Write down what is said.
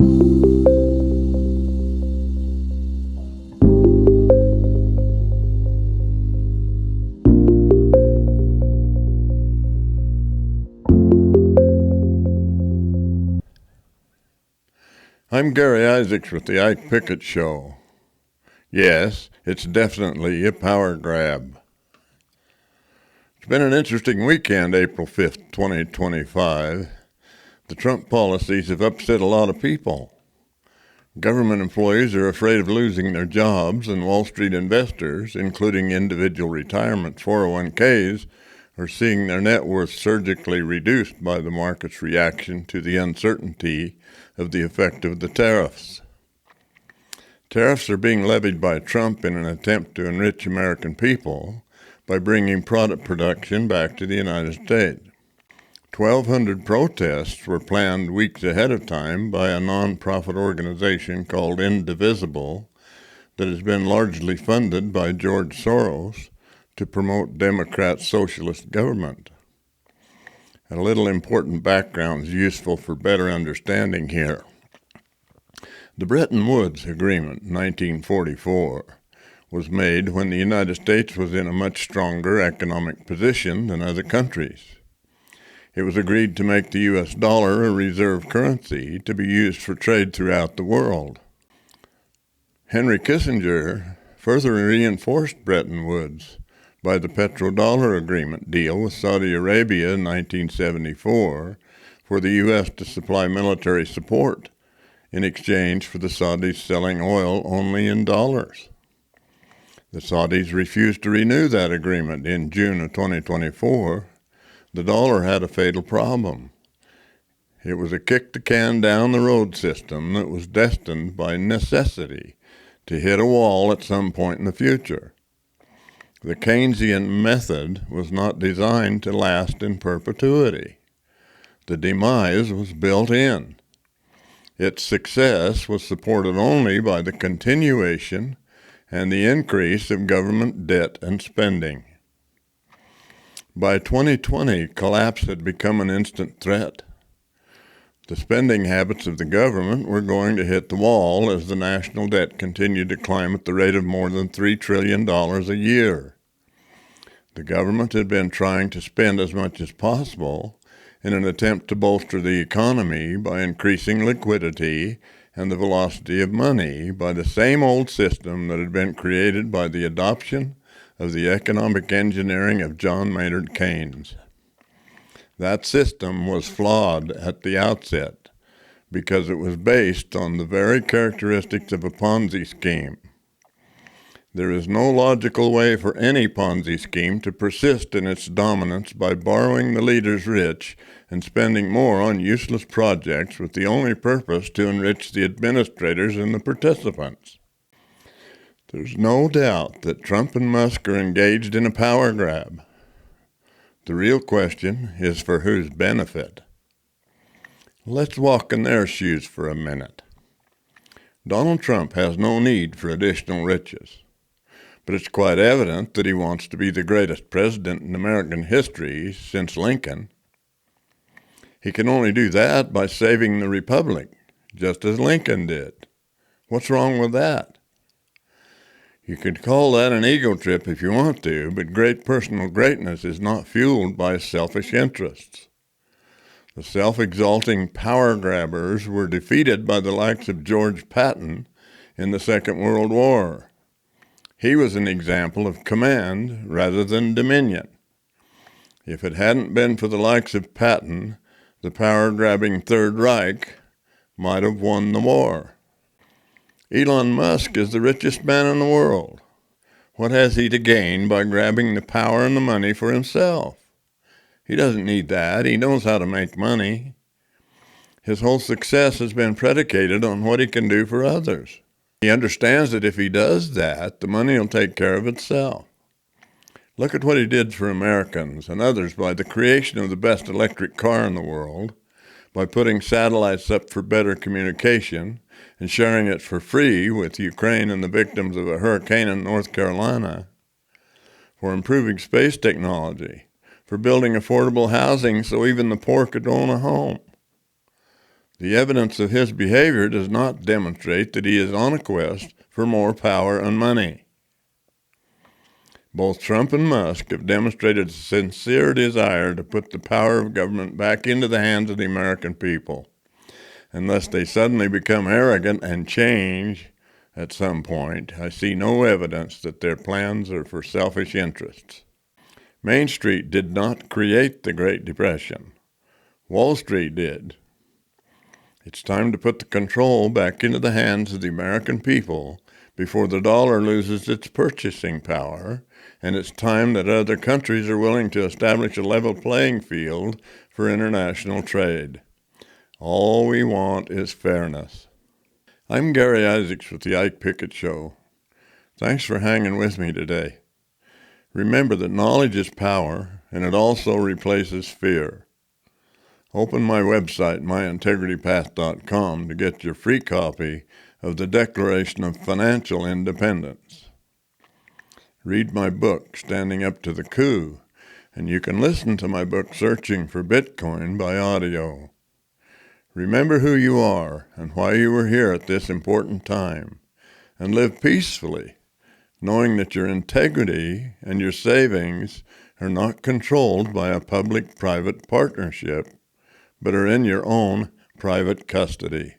I'm Gary Isaacs with the Ike Pickett Show. Yes, it's definitely a power grab. It's been an interesting weekend, April 5th, 2025. The Trump policies have upset a lot of people. Government employees are afraid of losing their jobs, and Wall Street investors, including individual retirement 401ks, are seeing their net worth surgically reduced by the market's reaction to the uncertainty of the effect of the tariffs. Tariffs are being levied by Trump in an attempt to enrich American people by bringing product production back to the United States. 1,200 protests were planned weeks ahead of time by a nonprofit organization called Indivisible that has been largely funded by George Soros to promote Democrat socialist government. A little important background is useful for better understanding here. The Bretton Woods Agreement, 1944, was made when the United States was in a much stronger economic position than other countries. It was agreed to make the U.S. dollar a reserve currency to be used for trade throughout the world. Henry Kissinger further reinforced Bretton Woods by the petrodollar agreement deal with Saudi Arabia in 1974 for the U.S. to supply military support in exchange for the Saudis selling oil only in dollars. The Saudis refused to renew that agreement in June of 2024. The dollar had a fatal problem. It was a kick-the-can-down-the-road system that was destined by necessity to hit a wall at some point in the future. The Keynesian method was not designed to last in perpetuity. The demise was built in. Its success was supported only by the continuation and the increase of government debt and spending. By 2020, collapse had become an instant threat. The spending habits of the government were going to hit the wall as the national debt continued to climb at the rate of more than $3 trillion a year. The government had been trying to spend as much as possible in an attempt to bolster the economy by increasing liquidity and the velocity of money by the same old system that had been created by the adoption of the economic engineering of John Maynard Keynes. That system was flawed at the outset because it was based on the very characteristics of a Ponzi scheme. There is no logical way for any Ponzi scheme to persist in its dominance by borrowing the leaders rich and spending more on useless projects with the only purpose to enrich the administrators and the participants. There's no doubt that Trump and Musk are engaged in a power grab. The real question is for whose benefit. Let's walk in their shoes for a minute. Donald Trump has no need for additional riches, but it's quite evident that he wants to be the greatest president in American history since Lincoln. He can only do that by saving the republic, just as Lincoln did. What's wrong with that? You could call that an ego trip if you want to, but great personal greatness is not fueled by selfish interests. The self-exalting power grabbers were defeated by the likes of George Patton in the Second World War. He was an example of command rather than dominion. If it hadn't been for the likes of Patton, the power-grabbing Third Reich might have won the war. Elon Musk is the richest man in the world. What has he to gain by grabbing the power and the money for himself? He doesn't need that. He knows how to make money. His whole success has been predicated on what he can do for others. He understands that if he does that, the money will take care of itself. Look at what he did for Americans and others by the creation of the best electric car in the world, by putting satellites up for better communication and sharing it for free with Ukraine and the victims of a hurricane in North Carolina, for improving space technology, for building affordable housing so even the poor could own a home. The evidence of his behavior does not demonstrate that he is on a quest for more power and money. Both Trump and Musk have demonstrated a sincere desire to put the power of government back into the hands of the American people. Unless they suddenly become arrogant and change at some point, I see no evidence that their plans are for selfish interests. Main Street did not create the Great Depression. Wall Street did. It's time to put the control back into the hands of the American people before the dollar loses its purchasing power, and it's time that other countries are willing to establish a level playing field for international trade. All we want is fairness. I'm Gary Isaacs with the Ike Pickett Show. Thanks for hanging with me today. Remember that knowledge is power, and it also replaces fear. Open my website, myintegritypath.com, to get your free copy of the Declaration of Financial Independence. Read my book, Standing Up to the Coup, and you can listen to my book, Searching for Bitcoin, by audio. Remember who you are and why you were here at this important time, and live peacefully, knowing that your integrity and your savings are not controlled by a public-private partnership, but are in your own private custody.